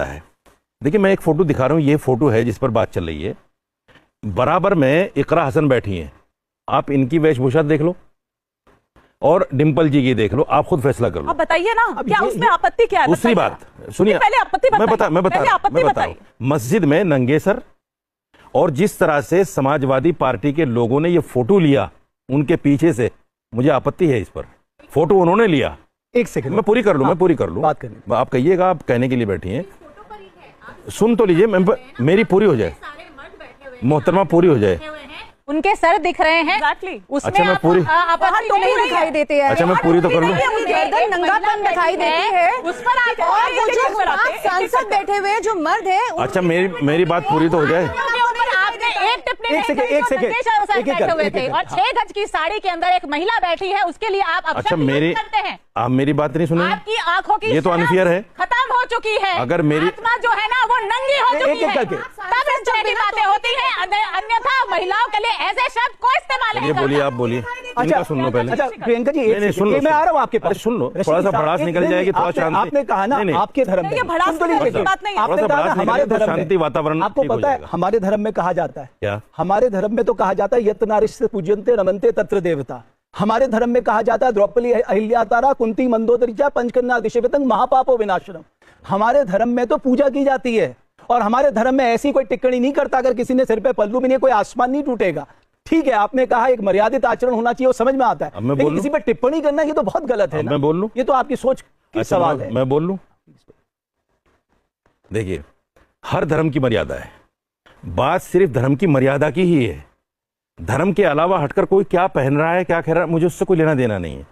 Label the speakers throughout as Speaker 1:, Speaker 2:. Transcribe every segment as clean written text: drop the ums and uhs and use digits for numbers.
Speaker 1: मर्यादा है। देखिए मैं एक फोटो दिखा रहा हूँ, ये फोटो है जिस पर बात चल रही है। बराबर में इकरा हसन बैठी हैं, आप इनकी वेशभूषा देख लो और डिंपल जी की देख लो, आप खुद फैसला कर लो।
Speaker 2: आप बताइए ना, क्या उसमें आपत्ति क्या है?
Speaker 1: दूसरी बात सुनिए,
Speaker 2: पहले आपत्ति बताइए।
Speaker 1: मैं बता रहा हूं। मस्जिद में नंगे सर और जिस तरह से समाजवादी पार्टी के लोगों ने ये फोटो लिया उनके पीछे से, मुझे आपत्ति है इस पर। फोटो उन्होंने लिया।
Speaker 3: एक सेकंड
Speaker 1: मैं पूरी कर लूं, मैं पूरी कर लूं,
Speaker 3: बात करनी।
Speaker 1: आप कहिएगा, आप कहने के लिए बैठी हैं, सुन तो लीजिए, मेरी पूरी हो जाए, मोहतरमा पूरी हो जाए।
Speaker 4: उनके सर दिख रहे हैं।
Speaker 2: उसमें
Speaker 1: अच्छा मैं पूरी,
Speaker 4: तो नहीं दिखाई देते हैं।
Speaker 1: अच्छा मैं पूरी तो कर लूं।
Speaker 4: गर्दन नंगापन दिखाई देती है
Speaker 2: उस पर आप
Speaker 4: और वो जो आप सांसद बैठे हुए हैं जो मर्द है,
Speaker 1: अच्छा मेरी बात पूरी तो हो जाए।
Speaker 4: एक टिप्पणी
Speaker 3: एक सेकंड
Speaker 4: हुए थे और 6 गज की साड़ी के अंदर एक महिला बैठी है, उसके लिए आप
Speaker 1: अच्छा करते हैं। आप मेरी बात नहीं सुनेंगे,
Speaker 4: आपकी आंखों की
Speaker 1: ये तो अनफेयर है,
Speaker 4: खत्म हो चुकी है।
Speaker 1: अगर मेरी
Speaker 4: आत्मा जो है ना वो नंगी हो चुकी है, तब इस तरह की बातें होती है। अन्यथा महिलाओं के लिए ऐसे शब्द को इस्तेमाल नहीं करना।
Speaker 1: बोलिए, आप बोलिए।
Speaker 3: अच्छा
Speaker 1: सुन लो पहले।
Speaker 3: अच्छा प्रियंका जी,
Speaker 1: नहीं सुन लो,
Speaker 3: मैं आ रहा हूँ आपके पास।
Speaker 1: सुन लो, थोड़ा सा भड़ास निकल जाएगी, थोड़ा शांति।
Speaker 3: आपने कहा ना आपके धर्म में, आपने कहा हमारे धर्म
Speaker 1: शांति वातावरण।
Speaker 3: आपको पता है हमारे धर्म में कहा जाता है
Speaker 1: क्या?
Speaker 3: हमारे धर्म में तो कहा जाता है यत् नारीश्च पूज्यन्ते रमन्ते तत्र देवता। हमारे धर्म में कहा जाता है द्रौपदी अहिल्यातारा कुंती मंदोदरी पंचकन्या दिशेतंग महापापो विनाशनम। हमारे धर्म में तो पूजा की जाती है और हमारे धर्म में ऐसी कोई टिप्पणी नहीं करता। अगर किसी ने सिर पे पल्लू भी नहीं, कोई आसमान नहीं टूटेगा। ठीक है, आपने कहा एक मर्यादित आचरण होना चाहिए, वो समझ में आता है, लेकिन किसी पे टिप्पणी करना ये तो बहुत गलत है ना।
Speaker 1: मैं बोल लूं?
Speaker 3: ये तो आपकी सोच की सवाल है।
Speaker 1: मैं बोल लूं? देखिए, हर धर्म की मर्यादा है, बात सिर्फ धर्म की मर्यादा की ही है। धर्म के अलावा हटकर कोई क्या पहन रहा है, क्या कह रहा है, मुझे उससे कोई लेना देना नहीं है।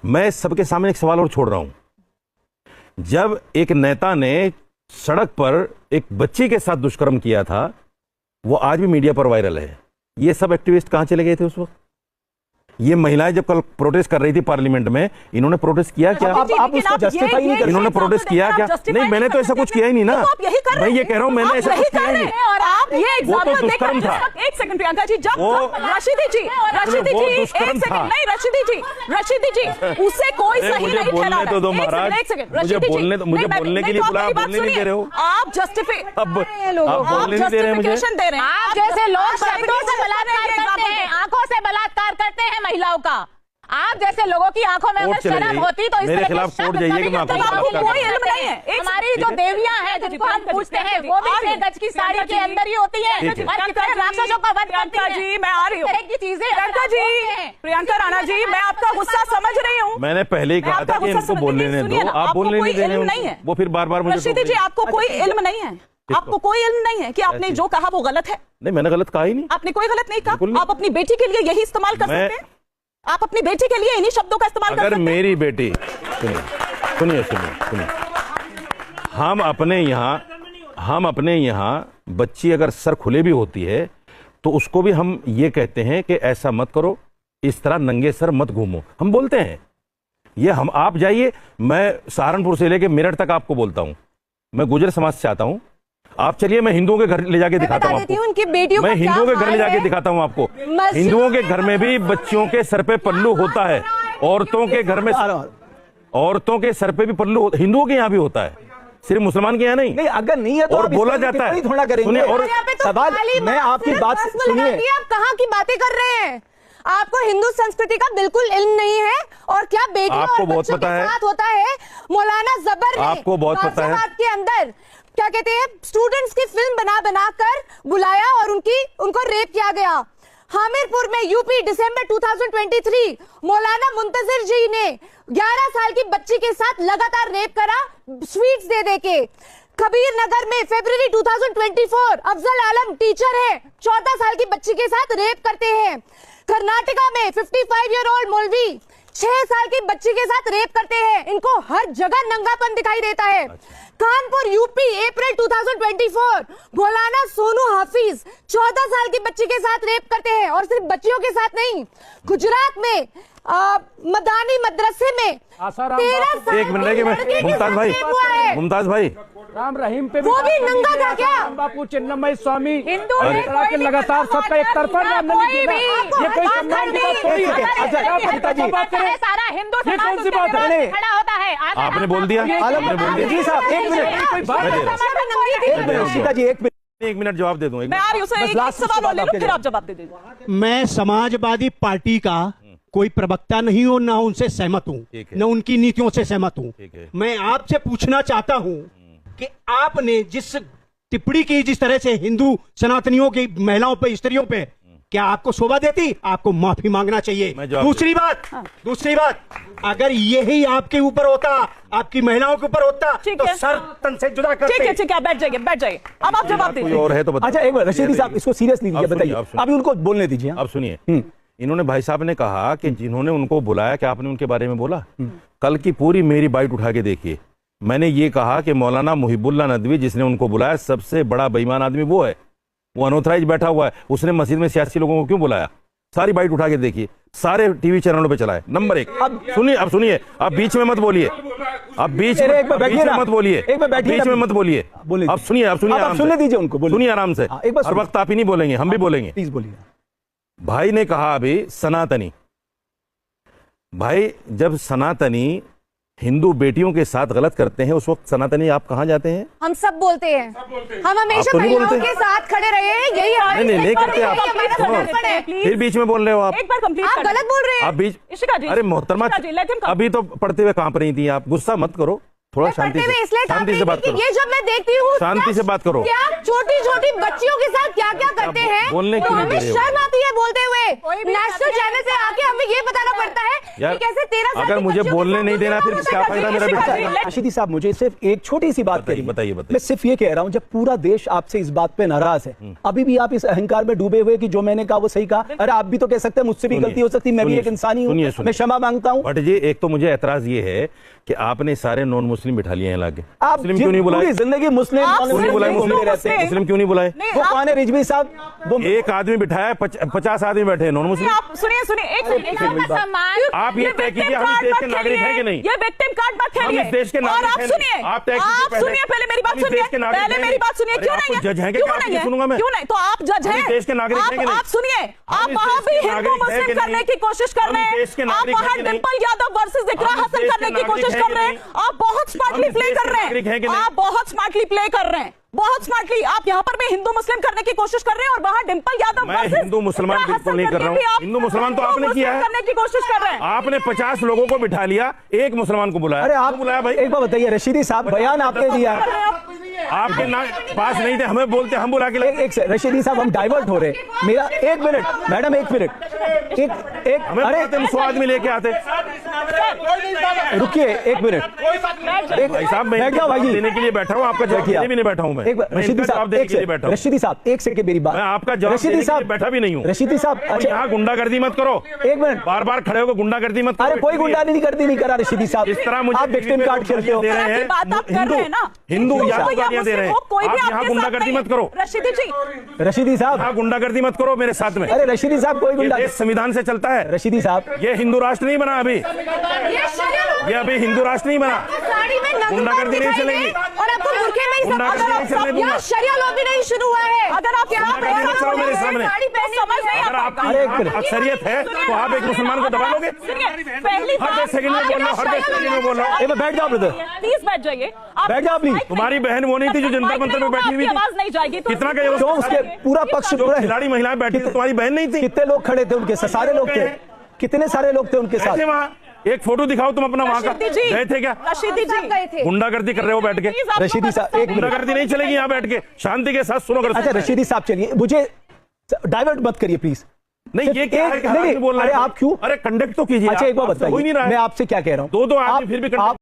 Speaker 1: मैं सबके सामने एक सवाल और छोड़ रहा हूं। जब एक नेता ने सड़क पर एक बच्ची के साथ दुष्कर्म किया था, वो आज भी मीडिया पर वायरल है। ये सब एक्टिविस्ट कहां चले गए थे उस वक्त? ये महिलाएं जब कल प्रोटेस्ट कर रही थी पार्लियामेंट में, इन्होंने प्रोटेस्ट किया क्या?
Speaker 3: आप उसको जस्टिफाई नहीं कर,
Speaker 1: इन्होंने प्रोटेस्ट किया क्या? नहीं, मैंने तो ऐसा कुछ किया ही नहीं ना। मैं ये कह रहा हूं, मैंने ऐसा कुछ किया ही नहीं।
Speaker 2: आप ये
Speaker 1: एग्जाम्पल वो तो दुष्कर्म था।
Speaker 2: एक सेकंड प्रियंका जी, जब रशीदी जी एक सेकंड, नहीं रशीदी जी उससे कोई सही नहीं ठहरा।
Speaker 1: तो दो महाराज, मुझे बोलने के लिए बुलाया, बोलने नहीं दे रहे हो
Speaker 2: आप। जस्टिफाई
Speaker 1: अब आप बोलने नहीं दे रहे हैं मुझे।
Speaker 4: आप जैसे लोग शब्दों से बलात्कार करते हैं, आंखों से बलात्कार करते हैं महिलाओं का। आप जैसे लोगों की आंखों में अगर शर्म होती तो इस
Speaker 1: मेरे
Speaker 4: तरह
Speaker 1: खिलाफ कोर्ट जाइए कि मैं आपको
Speaker 2: कोई इल्म नहीं है।
Speaker 4: हमारी जो देवियां हैं जिनको हम पूछते हैं वो भी 6 गज की साड़ी के अंदर ही होती है और कितने राक्षसों का वध करती हैं।
Speaker 2: जी मैं आ रही हूँ
Speaker 4: की चीजें।
Speaker 2: प्रियंका राणा जी, मैं आपका गुस्सा समझ रही हूँ।
Speaker 1: मैंने पहले ही कहा था कि इनको बोलने नहीं दो, आप बोलने नहीं दे रहे हैं। वो फिर बार बार मुझे।
Speaker 2: रशीदी जी, आपको कोई इल्म नहीं है, आपको कोई इल्म नहीं है कि आपने जो कहा वो गलत है।
Speaker 1: नहीं, मैंने गलत कहा ही नहीं।
Speaker 2: आपने कोई गलत नहीं कहा। आप अपनी बेटी के लिए यही इस्तेमाल कर सकते हैं। आप अपनी बेटी के लिए इन्हीं शब्दों का इस्तेमाल कर सकते हैं।
Speaker 1: अगर मेरी बेटी, सुनिए, हम अपने यहाँ बच्ची अगर सर खुले भी होती है तो उसको भी हम ये कहते हैं कि ऐसा मत करो, इस तरह नंगे सर मत घूमो, हम बोलते हैं ये। हम आप जाइए, मैं सहारनपुर से लेके मेरठ तक आपको बोलता हूँ, मैं गुजर समाज से आता हूँ। आप चलिए, मैं हिंदुओं के घर ले जाके दिखाता हूँ आपको।
Speaker 4: उनकी बेटियों
Speaker 1: मैं हिंदुओं के घर ले जाके दिखाता हूँ आपको। हिंदुओं के घर में भी बच्चियों के सर पे पल्लू होता है, औरतों के घर में औरतों के सर पे भी पल्लू हिंदुओं के यहाँ भी होता है, सिर्फ मुसलमान के यहाँ नहीं।
Speaker 3: अगर नहीं है तो
Speaker 1: और बोला जाता है।
Speaker 3: सुनिए, और सवाल, मैं आपकी बात सुनिए,
Speaker 4: आप कहाँ की बातें कर रहे हैं? आपको हिंदू संस्कृति का बिल्कुल इल्म नहीं है और क्या बेटियों और बच्चों के साथ होता है। मौलाना जबर ने
Speaker 1: आपको बहुत पता है
Speaker 4: के अंदर क्या कहते हैं, स्टूडेंट्स की फिल्म बना कर बुलाया और उनको रेप किया गया। हामिरपुर में यूपी दिसंबर 2023 मौलाना मुंतजिर जी ने 11 साल की बच्ची के साथ लगातार रेप करा, स्वीट्स दे के। कबीर नगर में फरवरी 2024 अफजल आलम टीचर है, 14 साल की बच्ची के साथ रेप करते हैं। कर्नाटका में 55 ईयर ओल्ड मौलवी 6 साल की बच्ची के साथ रेप करते हैं। इनको हर जगह नंगापन दिखाई देता है। कानपुर यूपी अप्रैल 2024 मौलाना सोनू हाफिज 14 साल की बच्ची के साथ रेप करते हैं और सिर्फ बच्चियों के साथ नहीं, गुजरात में मदानी मदरसे में 13 साल
Speaker 1: एक मिनट, मुमताज भाई
Speaker 5: राम रहीम पे
Speaker 4: वो भी नंगा था क्या?
Speaker 5: बापू चिन्नमय स्वामी
Speaker 2: हिंदू
Speaker 5: और
Speaker 2: ने
Speaker 5: इस तरह के
Speaker 2: कोई भी
Speaker 5: लगातार
Speaker 2: खड़ा
Speaker 5: सबका एक तरफा
Speaker 2: होकर
Speaker 5: नाम नहीं
Speaker 2: कोई
Speaker 5: लिखा।
Speaker 2: भी
Speaker 5: ये कोई सम्मान की बात थोड़ी है।
Speaker 3: अच्छा,
Speaker 5: आप
Speaker 3: पिताजी,
Speaker 5: बात करें।
Speaker 2: सारा हिंदू
Speaker 5: ये
Speaker 2: समाज
Speaker 5: कौन सी
Speaker 2: उसके
Speaker 5: बात है?
Speaker 2: विरोध में खड़ा होता है।
Speaker 1: आपने बोल दिया,
Speaker 3: आलम
Speaker 1: आपने बोल दिया।
Speaker 3: जी साहब, एक मिनट,
Speaker 5: कोई बात है?
Speaker 3: एक मिनट, सीताजी, एक मिनट।
Speaker 1: एक मिनट जवाब दे दूं। एक
Speaker 2: मैं आ रही हूँ,
Speaker 3: बस
Speaker 2: एक
Speaker 3: लास्ट
Speaker 2: सवाल और ले
Speaker 3: आपके
Speaker 2: लूं, फिर
Speaker 3: जवाब।
Speaker 2: आप जवाब दे दीजिए।
Speaker 6: मैं समाजवादी पार्टी का कोई प्रवक्ता नहीं हूं, ना उनसे सहमत हूं,
Speaker 1: ठीक है।
Speaker 6: न उनकी नीतियों से सहमत हूं।
Speaker 1: ठीक है।
Speaker 6: मैं आपसे पूछना चाहता हूं कि आपने जिस टिप्पणी की, जिस तरह से हिंदू सनातनियों की महिलाओं पे, स्त्रियों पे, क्या आपको शोभा देती? आपको माफी मांगना चाहिए।
Speaker 1: मैं जवाब
Speaker 6: दूसरी बात, अगर यही आपके ऊपर होता, आपकी महिलाओं के ऊपर होता,
Speaker 2: ठीक
Speaker 6: तो
Speaker 2: है।
Speaker 6: सर तन से जुदा करते।
Speaker 2: ठीक है, बैठ जाइए, बैठ जाइए। अब आप जवाब
Speaker 1: कोई
Speaker 2: दीजिए।
Speaker 1: और है तो बताइए।
Speaker 3: अच्छा, एक मिनट, रशीदी साहब, इसको सीरियसली लीजिए,
Speaker 1: आप सुनिए,
Speaker 3: बताइए।
Speaker 1: आप सुनिए।
Speaker 3: अभी उनको बोलने दीजिए।
Speaker 1: अब सुनिए, इन्होंने भाई साहब ने कहा कि जिन्होंने उनको बुलाया, क्या आपने उनके बारे में बोला? कल की पूरी मेरी बाइट उठा के देखिए। मैंने ये कहा कि मौलाना मुहिबुल्लाह नदवी जिसने उनको बुलाया, सबसे बड़ा बेईमान आदमी वो है। वो अनऑथराइज बैठा हुआ है। उसने मस्जिद में सियासी लोगों को क्यों बुलाया? सारी बाइट उठा के देखिए, सारे टीवी चैनलों पे चलाए। नंबर एक। अब सुनिए, आप बीच में मत बोलिए। आप बीच
Speaker 3: अरे, एक बार बैठिए
Speaker 1: में
Speaker 3: ना।
Speaker 1: मत बोलिए।
Speaker 3: एक बार बैठिए
Speaker 1: बीच
Speaker 3: ना।
Speaker 1: में मत बोलिए।
Speaker 3: बोलिए।
Speaker 1: अब सुनिए,
Speaker 3: आप
Speaker 1: आराम
Speaker 3: सुनने
Speaker 1: से।
Speaker 3: दीजिए उनको, बोलिए।
Speaker 1: सुनिए आराम से।
Speaker 3: हाँ, एक बार
Speaker 1: हर
Speaker 3: सुनिए।
Speaker 1: वक्त आप ही नहीं बोलेंगे, हम भी बोलेंगे।
Speaker 3: प्लीज बोलिए।
Speaker 1: भाई ने कहा अभी सनातनी। भाई, जब सनातनी हिंदू बेटियों के साथ गलत करते हैं, उस वक्त सनातनी आप कहां जाते हैं?
Speaker 4: हम सब बोलते हैं, हम हमेशा
Speaker 1: तो नहीं
Speaker 4: महिलाओं
Speaker 1: बोलते?
Speaker 4: के साथ खड़े रहे हैं, यही हमारी
Speaker 1: नहीं करते आप।
Speaker 4: हमारा
Speaker 1: सुनो,
Speaker 4: समर्पण है।
Speaker 1: फिर बीच में बोल रहे हो आप।
Speaker 2: एक बार कंप्लीट
Speaker 4: आप गलत बोल रहे हैं।
Speaker 1: आप बीच
Speaker 2: इशिका जी,
Speaker 1: अरे मोहतरमा,
Speaker 2: इशिका जी, let him come.
Speaker 1: अभी तो पढ़ते हुए कांप रही थी आप। गुस्सा मत करो, थोड़ा शांति
Speaker 4: पढ़ते हुए इसलिए
Speaker 1: से,
Speaker 4: कांप
Speaker 1: शांति
Speaker 4: रही
Speaker 1: से
Speaker 4: थी
Speaker 1: बात
Speaker 4: कि
Speaker 1: करो।
Speaker 4: ये जब मैं देखती हूँ
Speaker 1: शांति से बात करो।
Speaker 4: क्या छोटी छोटी बच्चियों के साथ क्या क्या करते हैं,
Speaker 1: बोलने
Speaker 4: तो
Speaker 1: क्यों नहीं
Speaker 4: हमें
Speaker 1: दे रहे हो?
Speaker 4: शर्म आती है बोलते हुए।
Speaker 2: कोई भी
Speaker 4: नेशनल चैनल से आके हमें ये बताना पड़ता है
Speaker 1: यार,
Speaker 4: कि कैसे 13 साल
Speaker 1: अगर
Speaker 4: की
Speaker 1: मुझे
Speaker 4: बच्चियों के
Speaker 1: बोलने
Speaker 4: साथ
Speaker 1: नहीं देना, फिर
Speaker 4: दूसरा
Speaker 1: क्या
Speaker 4: होता
Speaker 1: फायदा
Speaker 4: है?
Speaker 1: मेरा
Speaker 2: इशिका
Speaker 1: बेटा?
Speaker 2: जी,
Speaker 3: रशीदी साहब, मुझे सिर्फ एक छोटी सी बात
Speaker 1: बताइए,
Speaker 3: करिए।
Speaker 1: बताइए।
Speaker 3: मैं सिर्फ ये कह रहा हूं, जब पूरा देश आपसे इस बात पे नाराज है, अभी भी आप इस अहंकार में डूबे हुए कि जो मैंने कहा वो सही कहा। अरे आप भी तो कह सकते हैं मुझसे भी
Speaker 1: सुनिए,
Speaker 3: गलती हो सकती है, मैं भी
Speaker 1: सुनिए,
Speaker 3: एक इंसान ही हूं,
Speaker 1: सुनिए, सुनिए।
Speaker 3: मैं क्षमा मांगता हूं।
Speaker 1: बट जी, एक तो मुझे एतराज ये है कि आपने सारे नॉन मुस्लिम बिठा लिए हैं लाके।
Speaker 3: आप
Speaker 1: मुस्लिम क्यों नहीं बुलाए?
Speaker 3: पूरी जिंदगी मुस्लिम
Speaker 2: आप
Speaker 3: नॉन
Speaker 1: क्यों नहीं
Speaker 3: मुस्लिम
Speaker 1: बुलाए?
Speaker 3: नहीं
Speaker 1: मुस्लिम
Speaker 3: बोलते रहते हैं।
Speaker 1: मुस्लिम क्यों नहीं बुलाए?
Speaker 2: नहीं,
Speaker 3: वो
Speaker 2: आप-
Speaker 3: कौन है रिजवी साहब? वो
Speaker 1: एक आदमी बिठाया, 50 आदमी बैठे हैं नॉन मुस्लिम।
Speaker 2: आप सुनिए, एक मिनट।
Speaker 1: आप ये तय कीजिए, हम इस देश के नागरिक हैं कि नहीं?
Speaker 2: ये विक्टिम कार्ड मत
Speaker 1: हम
Speaker 2: खेलिए।
Speaker 1: इस देश के
Speaker 2: और
Speaker 1: नागरिक
Speaker 2: आप
Speaker 1: हैं।
Speaker 2: सुनिए,
Speaker 1: आप तय कीजिए
Speaker 2: आप
Speaker 1: पहले।
Speaker 2: सुनिए, पहले मेरी बात
Speaker 1: हम इस
Speaker 2: सुनिए,
Speaker 1: देश के नागरिक
Speaker 2: पहले
Speaker 1: हैं।
Speaker 2: मेरी बात सुनिए।
Speaker 1: अरे
Speaker 2: क्यों
Speaker 1: आप
Speaker 2: नहीं
Speaker 1: कुछ जज हैं कि
Speaker 2: क्यों
Speaker 1: आपकी
Speaker 2: नहीं है?
Speaker 1: सुनूंगा मैं?
Speaker 2: क्यों नहीं? तो आप जज
Speaker 1: हम
Speaker 2: हैं।
Speaker 1: इस देश के नागरिक हैं कि नहीं?
Speaker 2: आप सुनिए, आप
Speaker 1: इस
Speaker 2: वहां
Speaker 1: देश
Speaker 2: भी
Speaker 1: के
Speaker 2: हिंदू
Speaker 1: नागरिक हैं
Speaker 2: मुस्लिम
Speaker 1: कि
Speaker 2: करने
Speaker 1: नहीं?
Speaker 2: की कोशिश कर
Speaker 1: हम
Speaker 2: रहे
Speaker 1: इस
Speaker 2: हैं।
Speaker 1: देश के
Speaker 2: आप
Speaker 1: नागरिक हैं
Speaker 2: वहां
Speaker 1: कि नहीं?
Speaker 2: डिंपल यादव वर्सेस इकरा
Speaker 1: हम इस
Speaker 2: हसन
Speaker 1: देश
Speaker 2: करने
Speaker 1: के
Speaker 2: की
Speaker 1: नागरिक
Speaker 2: कोशिश
Speaker 1: हैं
Speaker 2: कर
Speaker 1: कि
Speaker 2: रहे हैं।
Speaker 1: नहीं?
Speaker 2: आप बहुत स्मार्टली
Speaker 1: इस
Speaker 2: प्ले
Speaker 1: देश
Speaker 2: कर
Speaker 1: के
Speaker 2: रहे
Speaker 1: नागरिक हैं
Speaker 2: हैं।
Speaker 1: कि नहीं?
Speaker 2: आप बहुत स्मार्टली प्ले कर रहे हैं, बहुत स्मार्टली। आप यहाँ पर भी हिंदू मुस्लिम करने की कोशिश कर रहे हैं और वहां डिंपल यादव
Speaker 1: मैं
Speaker 2: versus
Speaker 1: हिंदू मुसलमान
Speaker 2: इकरा
Speaker 1: बिल्कुल
Speaker 2: हसन
Speaker 1: नहीं कर रहा
Speaker 2: करके भी
Speaker 1: हूँ।
Speaker 2: आप
Speaker 1: हिंदू मुसलमान तो
Speaker 2: हिंदू
Speaker 1: आपने किया
Speaker 2: मुस्लिम
Speaker 1: है।
Speaker 2: करने की कोशिश कर रहे हैं।
Speaker 1: आपने 50 लोगों को बिठा लिया, एक मुसलमान को बुलाया।
Speaker 3: अरे आप
Speaker 1: क्यों बुलाया भाई?
Speaker 3: एक बार बताइए, रशीदी साहब, बयान आपने दिया है।
Speaker 1: आपके पास नहीं थे, हमें बोलते, हम बुला के लाए।
Speaker 3: एक रशीदी साहब, हम डाइवर्ट हो रहे हैं। मेरा एक मिनट मैडम, एक मिनट, एक
Speaker 1: हमें
Speaker 3: अरे
Speaker 1: बुलाते, हम 100 आदमी लेके आते।
Speaker 3: रुकिए एक मिनट। एक
Speaker 1: भाई साहब, मैं
Speaker 3: बैठ जाओ भाई जी।
Speaker 1: देने के लिए बैठा हूँ, आपका जवाब
Speaker 3: बैठिए
Speaker 1: देने भी नहीं बैठा हूँ मैं।
Speaker 3: एक बार
Speaker 1: मैं
Speaker 3: रशीदी
Speaker 1: इनका
Speaker 3: साहब,
Speaker 1: जवाब देने
Speaker 3: एक
Speaker 1: के लिए
Speaker 3: सेकंड,
Speaker 1: बैठा हूँ।
Speaker 3: रशीदी साहब, एक सेकंड मेरी बात।
Speaker 1: मैं आपका जवाब
Speaker 3: रशीदी
Speaker 1: देने के लिए
Speaker 3: साहब
Speaker 1: बैठा भी नहीं हूँ।
Speaker 3: रशीदी साहब,
Speaker 1: और
Speaker 3: अच्छा
Speaker 1: यहाँ गुंडागर्दी मत करो।
Speaker 3: एक मिनट।
Speaker 1: बार बार खड़े होकर गुंडागर्दी मत करो।
Speaker 3: अरे कोई गुंडागर्दी नहीं करा रशीदी साहब।
Speaker 1: इस तरह मुझे
Speaker 3: आप विक्टिम कार्ड खेलते हो।
Speaker 1: दे रहे हैं।
Speaker 2: बात आप कर रहे हैं ना,
Speaker 1: हिंदू
Speaker 2: हिंदू
Speaker 1: यहाँ
Speaker 2: हो या
Speaker 1: गालियाँ दे रहे हैं।
Speaker 2: मुस्लिम हो, कोई भी
Speaker 1: आप यहाँ
Speaker 2: आपके साथ
Speaker 1: गुंडागर्दी
Speaker 2: नहीं
Speaker 1: मत करो।
Speaker 2: है। रशीदी जी,
Speaker 3: रशीदी साहब,
Speaker 1: यहाँ गुंडागर्दी मत करो मेरे साथ में।
Speaker 3: अरे रशीदी साहब, कोई
Speaker 1: ये
Speaker 3: गुंडा
Speaker 1: देश संविधान से चलता है।
Speaker 3: रशीदी साहब,
Speaker 1: ये हिंदू राष्ट्र नहीं बना अभी। ये अभी हिंदू राष्ट्र नहीं बना।
Speaker 4: साड़ी में नंगा
Speaker 1: गुंडागर्दी नहीं
Speaker 4: दिखाई
Speaker 1: चलेगी।
Speaker 4: दे और आपको बुरखे में ही सब
Speaker 1: गुंडागर्दी
Speaker 4: अगर
Speaker 1: नहीं
Speaker 4: आप
Speaker 1: चलने
Speaker 4: सब
Speaker 1: दूंगा।
Speaker 4: यहाँ शरिया लॉ भी नहीं शुरू हुआ है।
Speaker 2: अगर आप
Speaker 1: गुंडागर्दी मत करो मेरे सामने।
Speaker 4: साड़ी पहने
Speaker 2: समझ नहीं
Speaker 1: अगर
Speaker 2: आता।
Speaker 1: आपकी
Speaker 3: अरे एक
Speaker 1: यहाँ
Speaker 3: मिनट।
Speaker 1: अक्सरियत है तो आप एक मुसलमान को दबा लोगे?
Speaker 2: सुनिए, पहली
Speaker 1: हर 10 सेकंड में बोल रहा हूँ, हर 10 सेकंड में बोल रहा हूँ।
Speaker 3: एक बार बैठ जाओ ब्रदर,
Speaker 2: प्लीज बैठ जाइए।
Speaker 3: बैठ जाओ प्लीज।
Speaker 1: तुम्हारी बहन वो नहीं थी जो जंतर मंतर में बैठी हुई थी?
Speaker 2: आवाज नहीं जाएगी तो
Speaker 1: कितना का
Speaker 3: जो उसके पूरा पक्ष
Speaker 1: जो
Speaker 3: पूरा
Speaker 1: खिलाड़ी महिलाएं बैठी थी, तुम्हारी बहन नहीं थी?
Speaker 3: कितने लोग खड़े थे उनके साथ? सारे लोग थे, कितने सारे लोग थे उनके साथ?
Speaker 1: ऐसे वहाँ एक फोटो दिखाओ तुम अपना वहाँ का।
Speaker 2: रशीदी जी,
Speaker 1: गए थे क्या?
Speaker 2: रशीदी
Speaker 4: सब
Speaker 2: जी
Speaker 4: गए थे।
Speaker 1: गुंडागर्दी कर रहे हो बैठ के?
Speaker 2: प्लीज आपको
Speaker 3: रशीदी साहब, एक मिनट।
Speaker 1: गुंडागर्दी नहीं चलेगी यहाँ बैठ के। शांति के साथ सुनो।
Speaker 3: अच्छा रशीदी साहब, चलिए, मुझे डाइवर्ट मत करिए प्लीज।
Speaker 1: नहीं, ये क्या है कि
Speaker 3: नहीं,
Speaker 1: हाथ में बोल रहे
Speaker 3: अरे
Speaker 1: हैं?
Speaker 3: आप क्यों?
Speaker 1: अरे कंडक्ट तो कीजिए।
Speaker 3: अच्छा एक बार
Speaker 1: आपसे हो ही नहीं
Speaker 3: बताइए,
Speaker 1: रहा है।
Speaker 3: मैं आपसे क्या कह रहा हूँ?
Speaker 1: दो आदमी
Speaker 3: आप-
Speaker 1: फिर भी
Speaker 3: आप